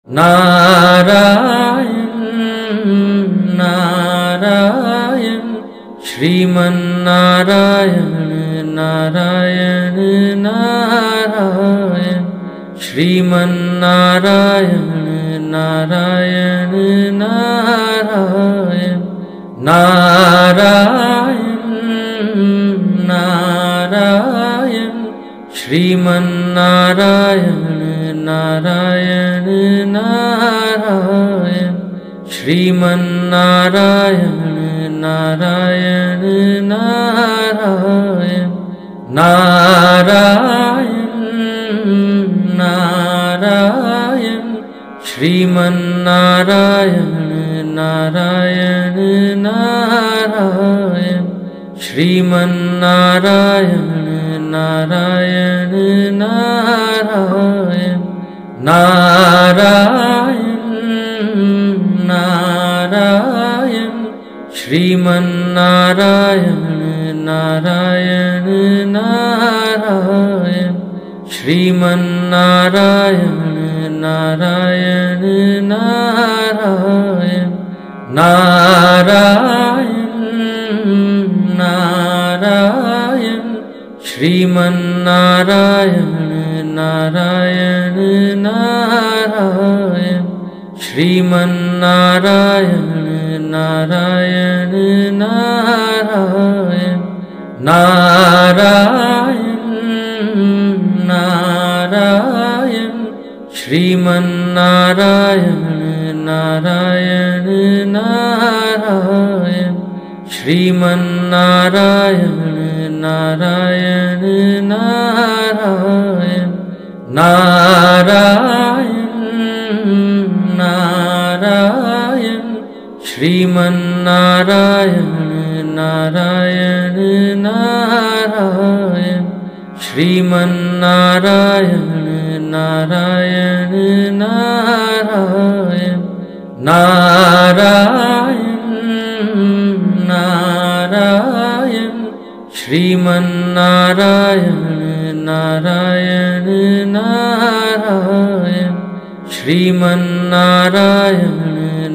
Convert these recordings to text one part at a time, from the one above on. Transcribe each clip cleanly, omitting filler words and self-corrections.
Narayana Narayana Sriman Narayana Narayana Narayana Sriman Narayana Narayana Narayana Narayana Narayana Sriman Narayana Narayana Narayana Sriman Narayana Narayana Narayana Narayana Narayana Sriman Narayana Narayana Narayana Sriman Narayana Narayana Narayana Narayana Narayana Sriman Narayana Narayana Narayana Sriman Narayana Narayana Narayana Narayana Narayana Sriman Narayana Narayana Narayana Sriman Narayana Narayana Narayana Narayana Narayana Sriman Narayana Narayana Narayana Sriman Narayana Narayana Narayana Narayana Narayana Sriman Narayana Narayana Narayana Sriman Narayana Narayana Narayana Narayana Narayana Sriman Narayana Narayana Narayana Sriman Narayana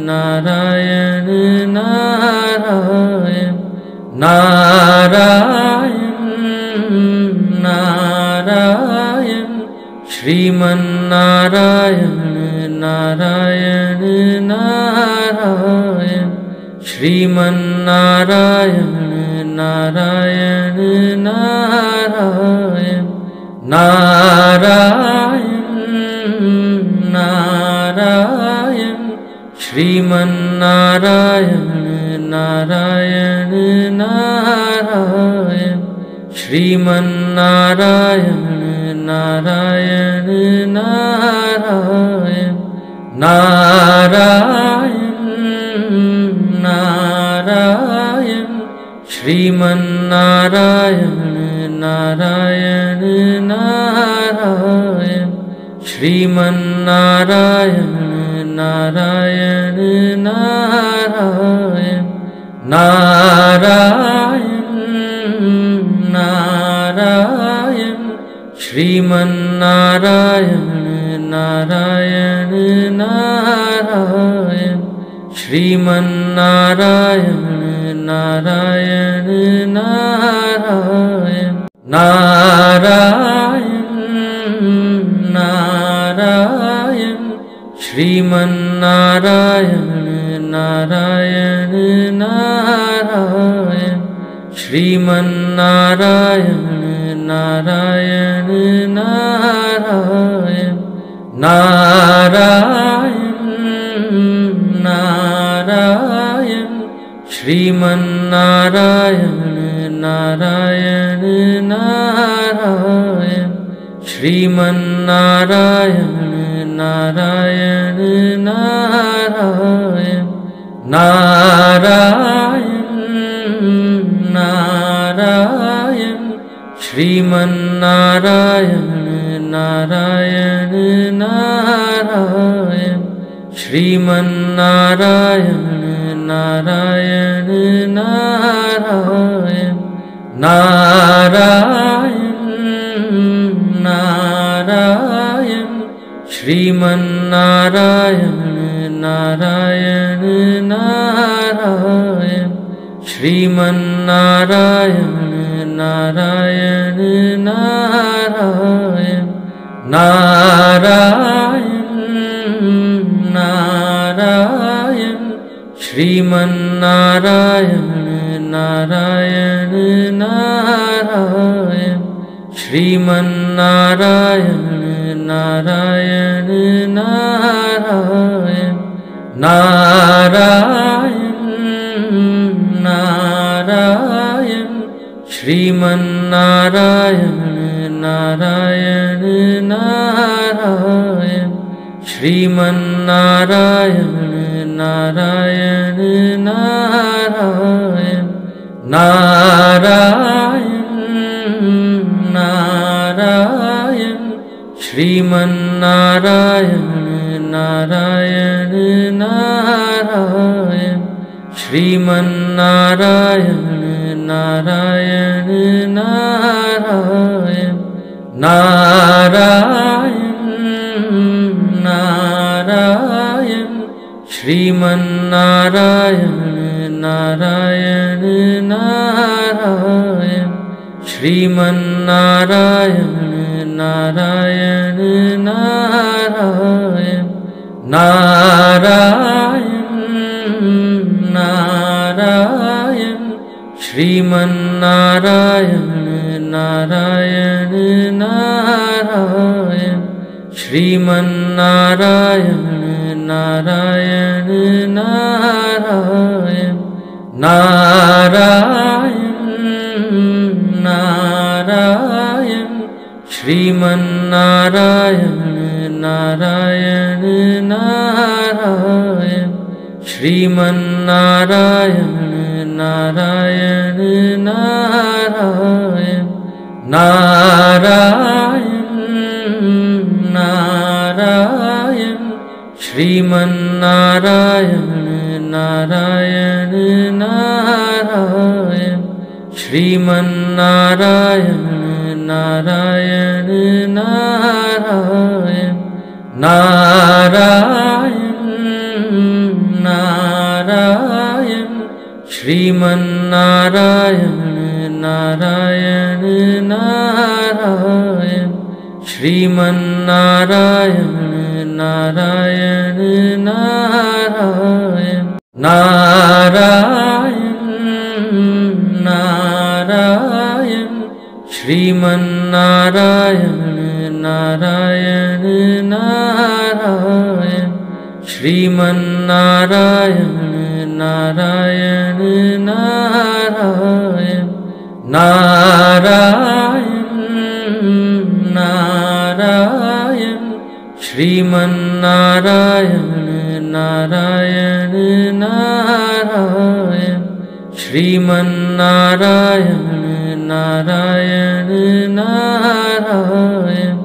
Narayana Narayana Narayana Narayana Sriman Narayana Narayana Narayana Sriman Narayana Narayana Narayana Narayana Narayana Sriman Narayana Narayana Narayana Sriman Narayana Narayana Narayana Narayana Narayana Sriman Narayana Narayana Narayana Sriman Narayana Narayana Narayana Narayana Narayana Sriman Narayana Narayana Narayana Sriman Narayana Narayana Narayana Narayana Narayana Sriman Narayana Narayana Narayana Sriman Narayana Narayana Narayana Narayana Narayana Sriman Narayana Narayana Narayana Sriman Narayana Narayana Narayana Narayana Narayana Sriman Narayana Narayana Narayana Sriman Narayana Narayana Narayana Narayana Narayana Sriman Narayana Narayana Narayana Sriman Narayana Narayana Narayana Narayana Narayana Sriman Narayana Narayana Narayana Sriman Narayana Narayana Narayana Narayana Narayana Sriman Narayana Narayana Narayana Sriman Narayana Narayana Narayana Narayana Narayana Sriman Narayana Narayana Narayana Sriman Narayana Narayana Narayana Narayana Narayana Sriman Narayana Narayana Narayana Sriman Narayana Narayana Narayana Narayana Narayana Sriman Narayana Narayana Narayana Sriman Narayana Narayana Narayana Narayana Narayana Sriman Narayana Narayana Narayana Sriman Narayana Narayana Narayana Narayana Narayana Sriman Narayana Narayana Narayana Sriman Narayana Narayana Narayana Narayana Narayana Sriman Narayana Narayana Narayana Sriman Narayana Narayana Narayana Narayana Narayana Sriman Narayana Narayana Narayana Sriman Narayana Narayana Narayana Narayana Narayana Sriman Narayana Narayana Narayana Sriman Narayana Narayana Narayana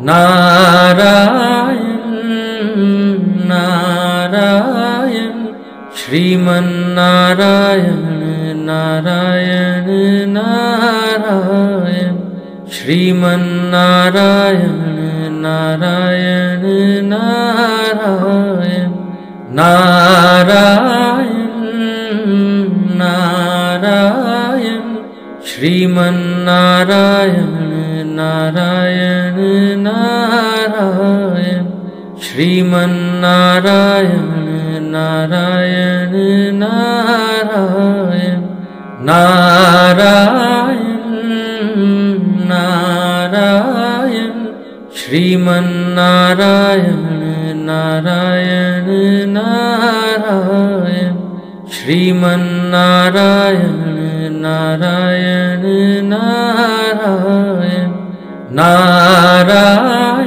Narayana Narayana Sriman Narayana Narayana Narayana Sriman Narayana Narayana Narayana Narayana Narayana Sriman Narayana Narayana Narayana Sriman Narayana Narayana Narayana Narayana Narayana Sriman Narayana Narayana Narayana Sriman Narayana Narayana Narayana Narayana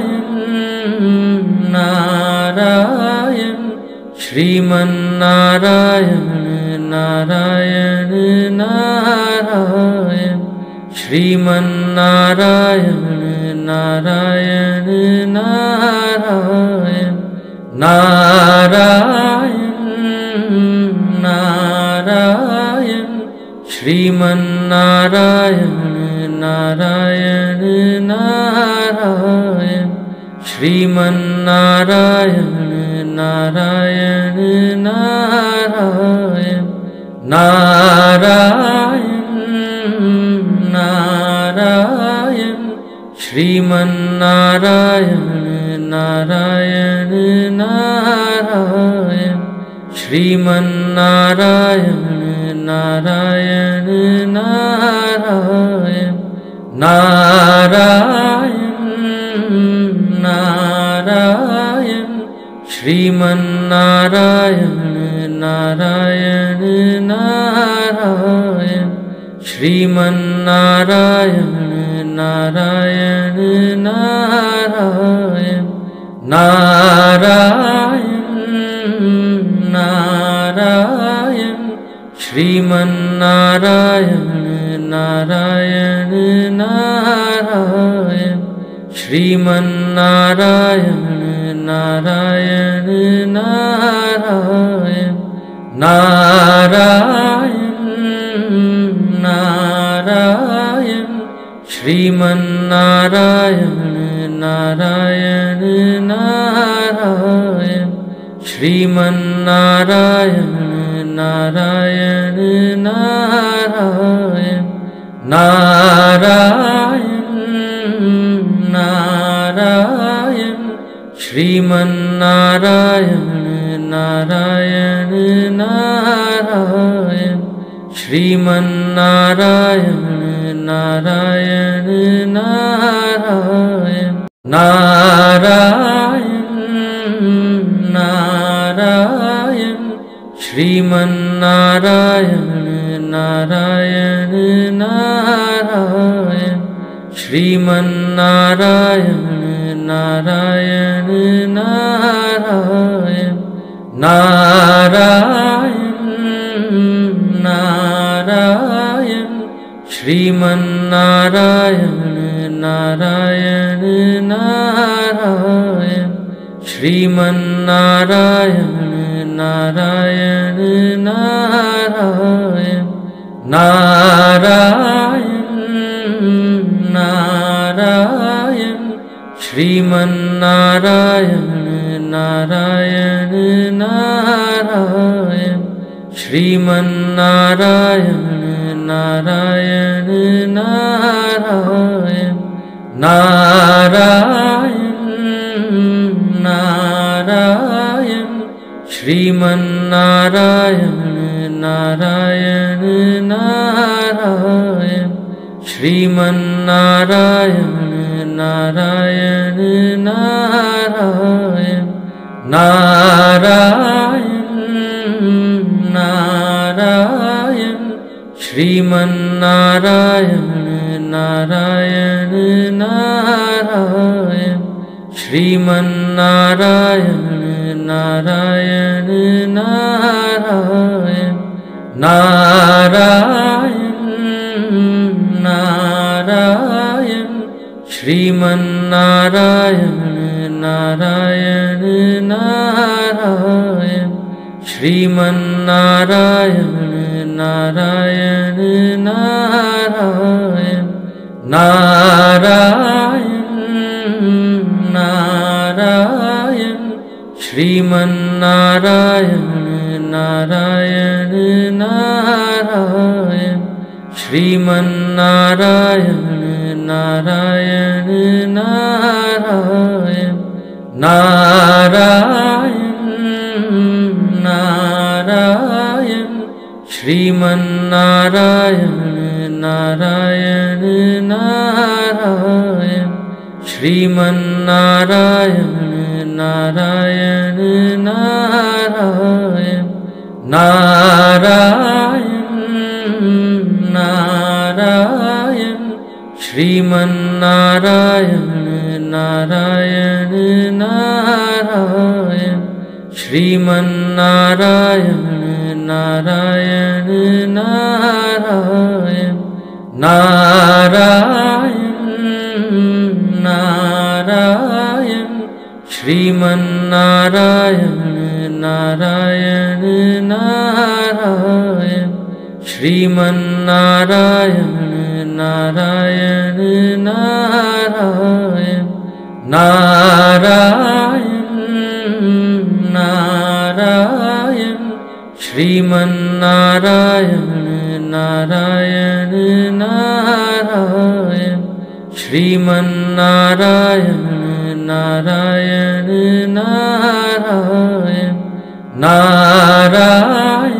Narayana Sriman Narayana Narayana Narayana Sriman Narayana Narayana Narayana Narayana Narayana Sriman Narayana Narayana Narayana Sriman Narayana Narayana Narayana Narayana Narayana Sriman Narayana Narayana Narayana Sriman Narayana Narayana Narayana Narayana Narayana Sriman Narayana Narayana Narayana Sriman Narayana Narayana Narayana Narayana Narayana Sriman Narayana Narayana Narayana Sriman Narayana Narayana Narayana Narayana Narayana Sriman Narayana Narayana Narayana Sriman Narayana Narayana Narayana Narayana Narayana Sriman Narayana Narayana Narayana Sriman Narayana Narayana Narayana Narayana Narayana Sriman Narayana Narayana Narayana Sriman Narayana Narayana Narayana Narayana Narayana Sriman Narayana Narayana Narayana Sriman Narayana Narayana Narayana Narayana Narayana Sriman Narayana Narayana Narayana Sriman Narayana Narayana Narayana Narayana Narayana Sriman Narayana Narayana Narayana Sriman Narayana Narayana Narayana Narayana Narayana Sriman Narayana Narayana Narayana Sriman Narayana Narayana Narayana Narayana Narayana Sriman Narayana Narayana Narayana Sriman Narayana Narayana Narayana Narayana Narayana Sriman Narayana Narayana Narayana Sriman Narayana Narayana Narayana Narayana Narayana Sriman Narayana Narayana Narayana Sriman Narayana Narayana Narayana Narayana Narayana Sriman Narayana Narayana Narayana Sriman Narayana Narayana Narayana Narayana Narayana Sriman Narayana Narayana Narayana Sriman Narayana Narayana Narayana Narayana Sriman Narayana Narayana Narayana Sriman Narayana Narayana Narayana Narayana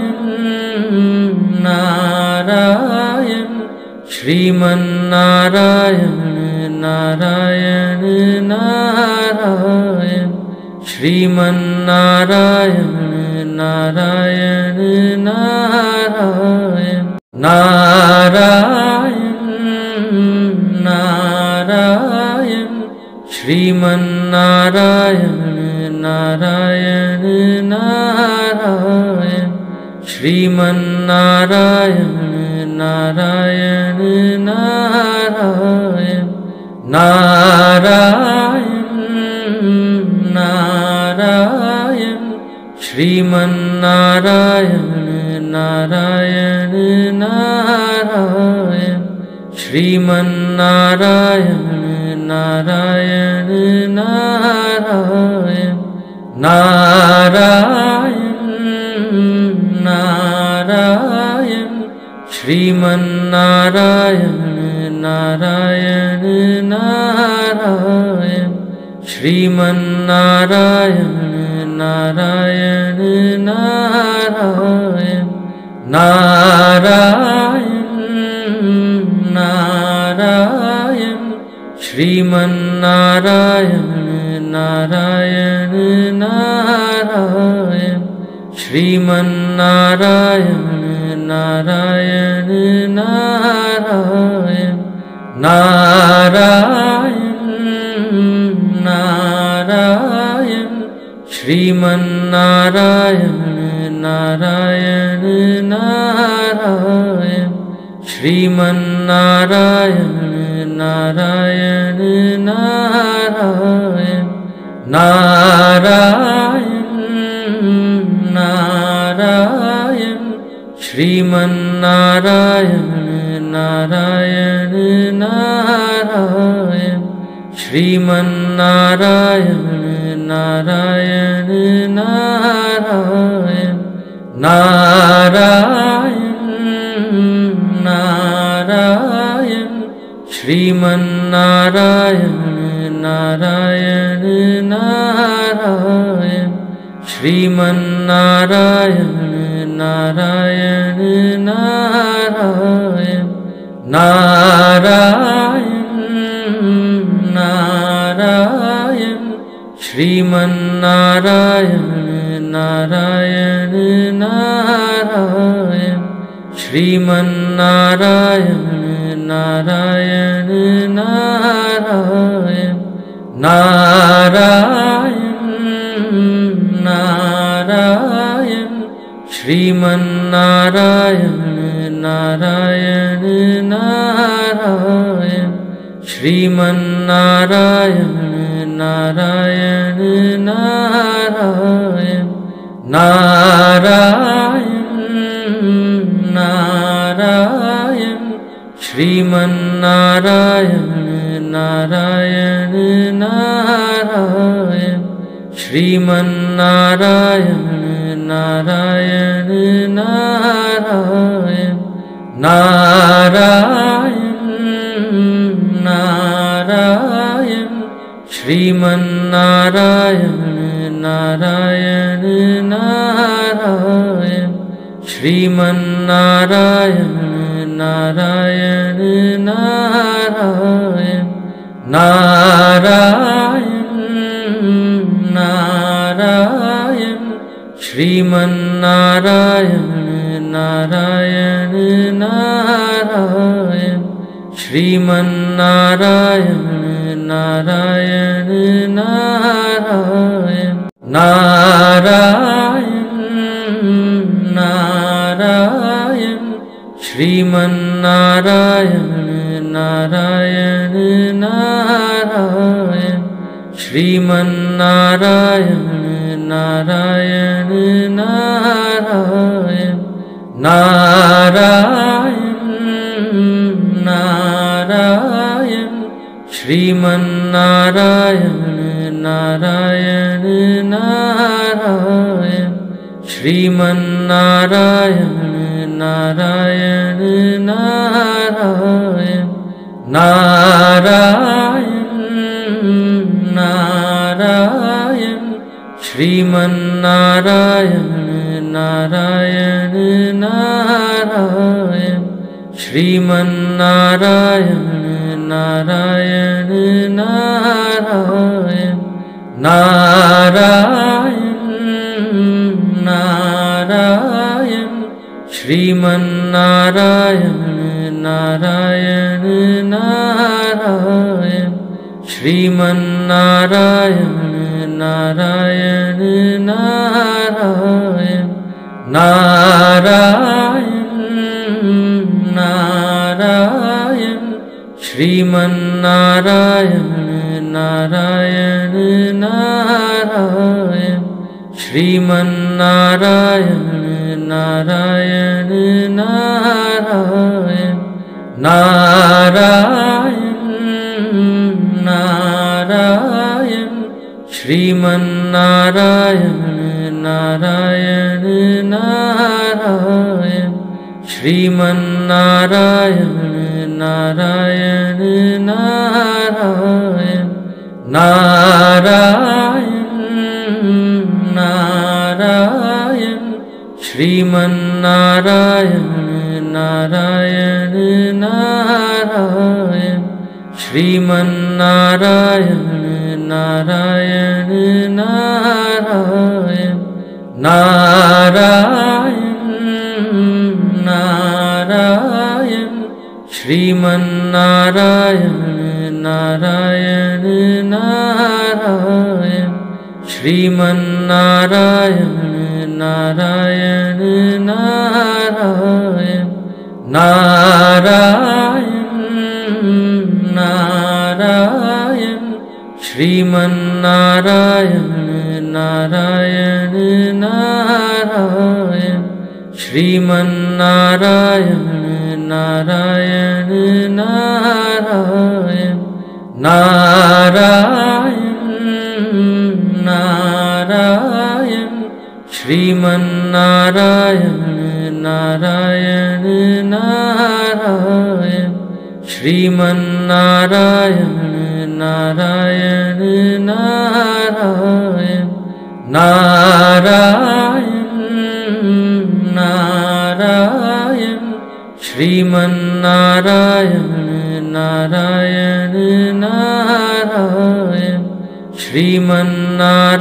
Narayana Sriman Narayana Narayana Narayana Sriman Narayana Narayana Narayana Narayana Narayana Sriman Narayana Narayana Narayana Sriman Narayana Narayana Narayana Narayana Narayana Sriman Narayana Narayana Narayana Sriman Narayana Narayana Narayana Narayana Narayana Sriman Narayana Narayana Narayana Sriman Narayana Narayana Narayana Narayana Narayana Sriman Narayana Narayana Narayana Sriman Narayana Narayana Narayana Narayana Narayana Sriman Narayana Narayana Narayana Sriman Narayana Narayana Narayana Narayana Narayana Sriman Narayana Narayana Narayana Sriman Narayana Narayana Narayana Narayana Narayana Sriman Narayana Narayana Narayana Sriman Narayana Narayana Narayana Narayana Narayana Sriman Narayana Narayana Narayana Sriman Narayana Narayana Narayana Narayana Narayana Sriman Narayana Narayana Narayana Sriman Narayana Narayana Narayana Narayana Narayana Sriman Narayana Narayana Narayana Sriman Narayana Narayana Narayana Narayana Narayana Sriman Narayana Narayana Narayana Sriman Narayana Narayana Narayana Narayana Narayana Sriman Narayana Narayana Narayana Sriman Narayana Narayana Narayana Narayana Narayana Sriman Narayana Narayana Narayana Sriman Narayana Narayana Narayana Narayana Narayana Sriman Narayana Narayana Narayana Sriman Narayana Narayana Narayana Narayana Narayana Sriman Narayana Narayana Narayana Sriman Narayana Narayana Narayana Narayana Narayana Sriman Narayana Narayana Narayana Sriman Narayana Narayana Narayana Narayana Narayana Sriman Narayana Narayana Narayana Sriman Narayana Narayana Narayana Narayana Narayana Sriman Narayana Narayana Narayana Sriman Narayana Narayana Narayana Narayana Narayana Sriman Narayana Narayana Narayana Sriman Narayana Narayana Narayana Narayana Narayana Sriman Narayana Narayana Narayana Sriman Narayana Narayana Narayana Narayana Narayana Sriman Narayana Narayana Narayana Sriman Narayana Narayana Narayana Narayana Narayana Sriman Narayana Narayana Narayana Sriman Narayana Narayana Narayana Narayana Narayana Sriman Narayana Narayana Narayana Sriman Narayana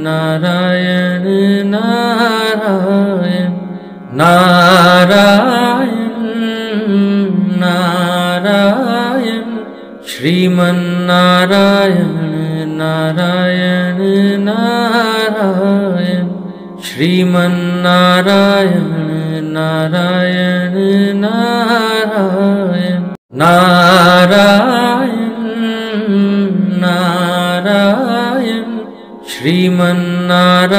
Narayana Narayana Narayana Narayana Sriman Narayana Narayana Narayana Sriman Narayana Narayana Narayana Narayana Narayana Sriman Narayana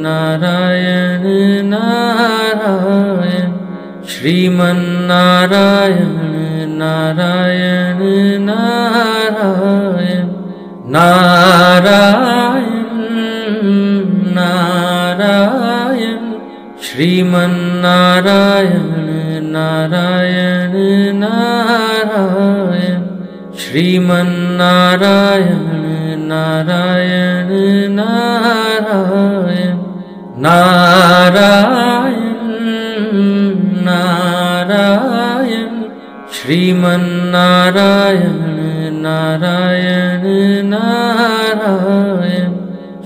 Narayana Narayana Sriman Narayana Narayana Narayana Narayana Narayana Sriman Narayana Narayana Narayana Sriman Narayana Narayana Narayana Narayana Narayana Sriman Narayana Narayana Narayana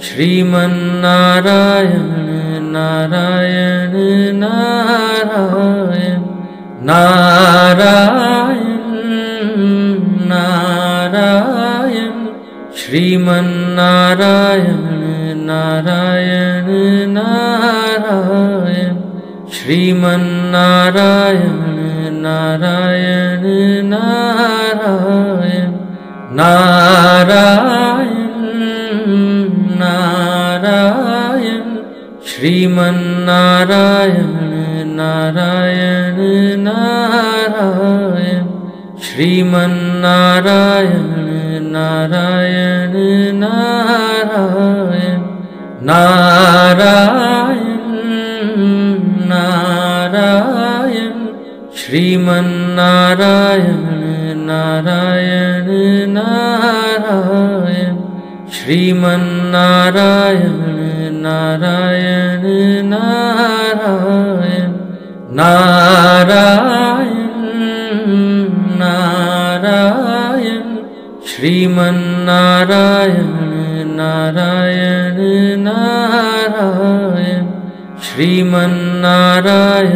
Sriman Narayana Narayana Narayana Narayana Narayana Sriman Narayana Narayana Narayana Sriman Narayana Narayana Narayana Narayana Narayana Sriman Narayana Narayana Narayana Sriman Narayana Narayana Narayana Narayana Narayana Sriman Narayana Narayana Narayana Sriman Narayana Narayana Narayana Narayana Narayana Sriman Narayana Narayana Narayana Sriman Narayana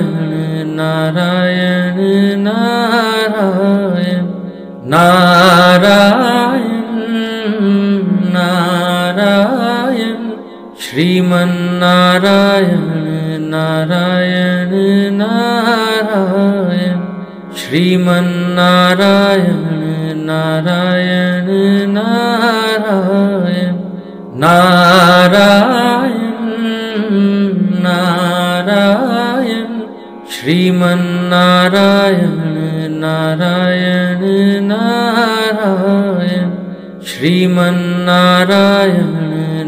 Narayana Narayana Narayana Narayana Sriman Narayana Narayana Narayana Sriman Narayana Narayana Narayana Narayana Narayana Sriman Narayana Narayana Narayana Sriman Narayana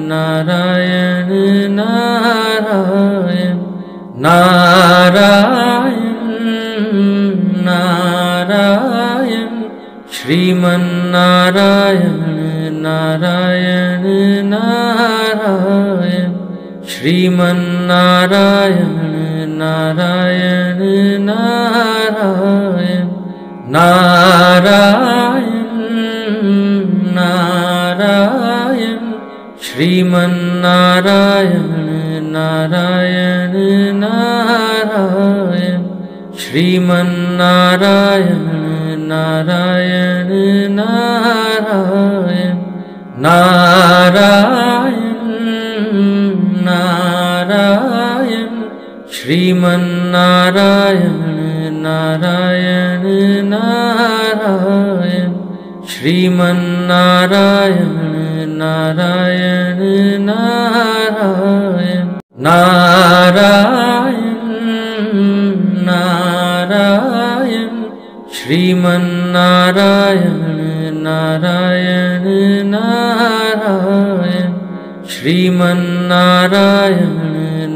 Narayana Narayana Narayana Narayana Sriman Narayana Narayana Narayana Sriman Narayana Narayana Narayana Narayana Narayana Sriman Narayana Narayana Narayana Sriman Narayana Narayana Narayana Narayana Narayana Sriman Narayana Narayana Narayana Sriman Narayana Narayana Narayana Narayana Narayana Sriman Narayana Narayana Narayana Sriman Narayana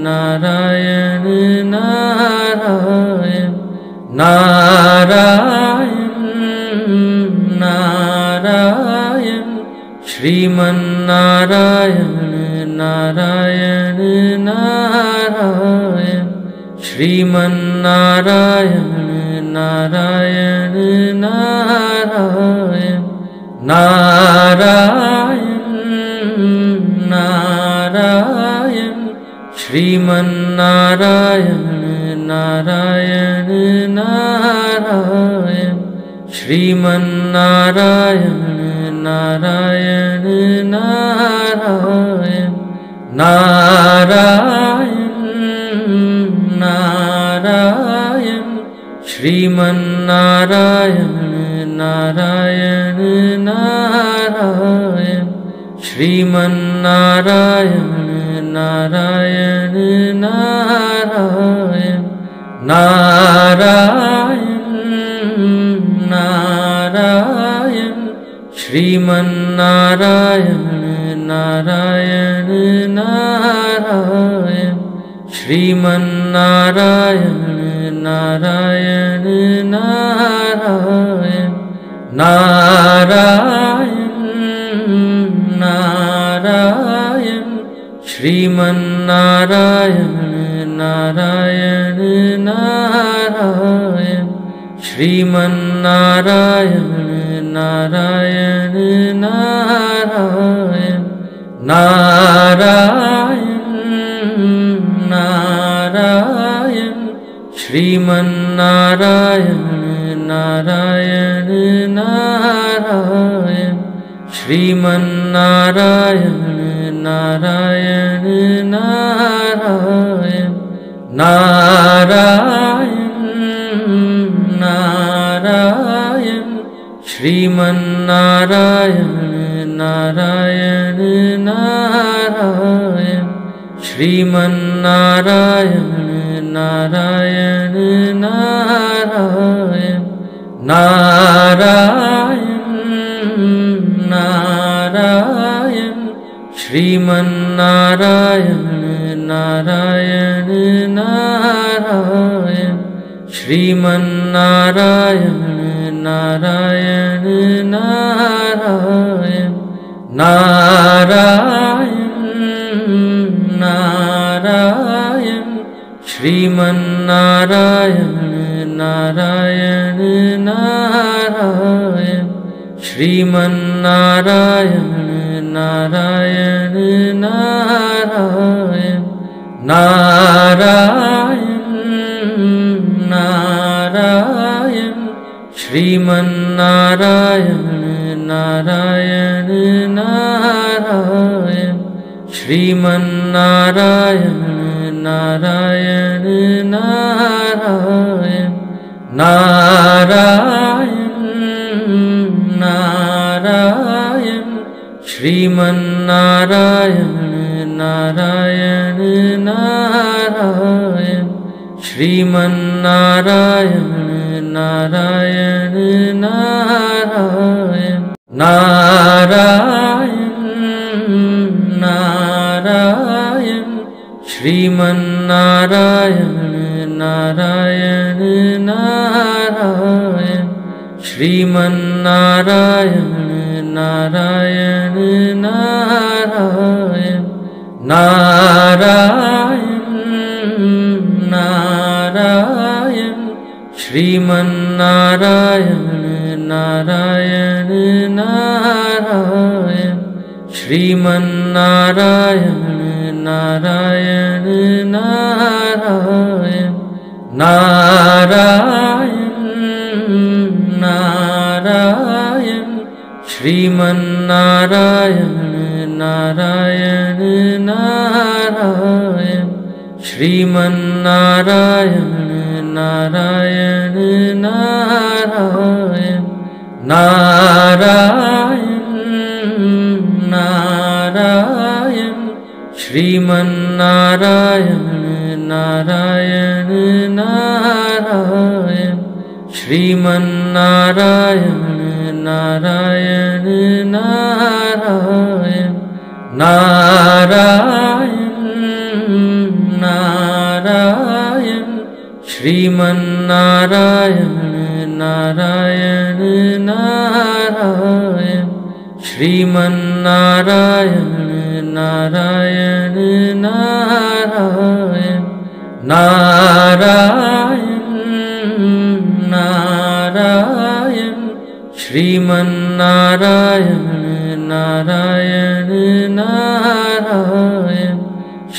Narayana Narayana Narayana Narayana Sriman Narayana Narayana Narayana Sriman Narayana Narayana Narayana Narayana Narayana Sriman Narayana Narayana Narayana Sriman Narayana Narayana Narayana Narayana Narayana Sriman Narayana Narayana Narayana Sriman Narayana Narayana Narayana Narayana Narayana Sriman Narayana Narayana Narayana Sriman Narayana Narayana Narayana Narayana Narayana Sriman Narayana Narayana Narayana Sriman Narayana Narayana Narayana Narayana Narayana Sriman Narayana Narayana Narayana Sriman Narayana Narayana Narayana Narayana Narayana Sriman Narayana Narayana Narayana Sriman Narayana Narayana Narayana Narayana Narayana Sriman Narayana Sriman Narayana Narayana Narayana Sriman Narayana Narayana Narayana Narayana Narayana Sriman Narayana Narayana Narayana Sriman Narayana Narayana Narayana Narayana Narayana Sriman Narayana Narayana Narayana Sriman Narayana Narayana Narayana Narayana Narayana Sriman Narayana Narayana Narayana Sriman Narayana Narayana Narayana Narayana Narayana Sriman Narayana Narayana Narayana Sriman Narayana Narayana Narayana Narayana Narayana Sriman Narayana Narayana Narayana Sriman Narayana Narayana Narayana Narayana Narayana Sriman Narayana Narayana Narayana Sriman Narayana Narayana Narayana Narayana Narayana Sriman Narayana Narayana Narayana Sriman Narayana Narayana Narayana Narayana Narayana Sriman Narayana Narayana Narayana Sriman Narayana Narayana Narayana Narayana Narayana Sriman Narayana Narayana Narayana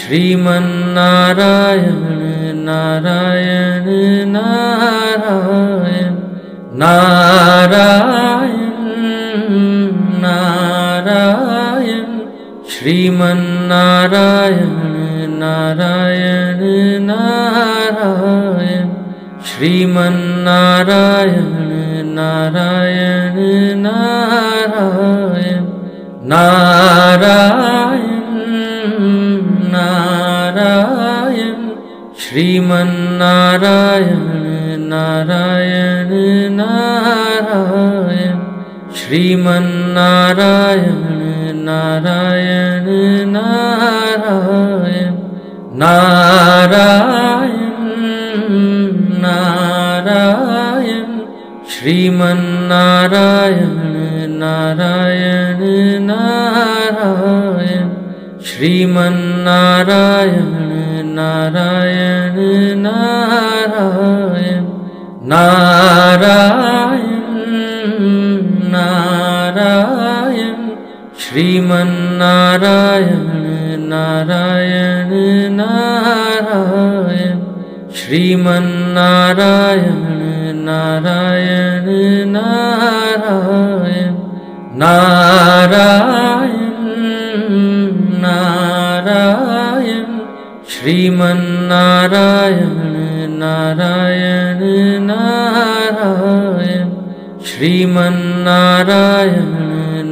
Sriman Narayana Narayana Narayana Narayana Narayana Sriman Narayana Narayana Narayana Sriman Narayana Narayana Narayana Narayana Narayana Sriman Narayana Narayana Narayana Sriman Narayana Narayana Narayana Narayana Narayana Sriman Narayana Narayana Narayana Sriman Narayana Narayana Narayana Narayana Narayana Sriman Narayana Narayana Narayana Sriman Narayana Narayana Narayana Narayana Narayana Sriman Narayana Narayana Narayana Sriman Narayana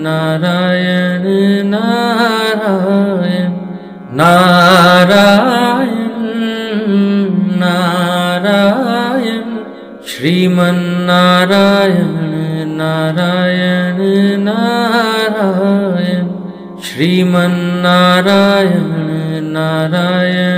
Narayana Narayana Narayana Narayana Sriman Narayana Narayana Narayana Sriman Narayana Narayana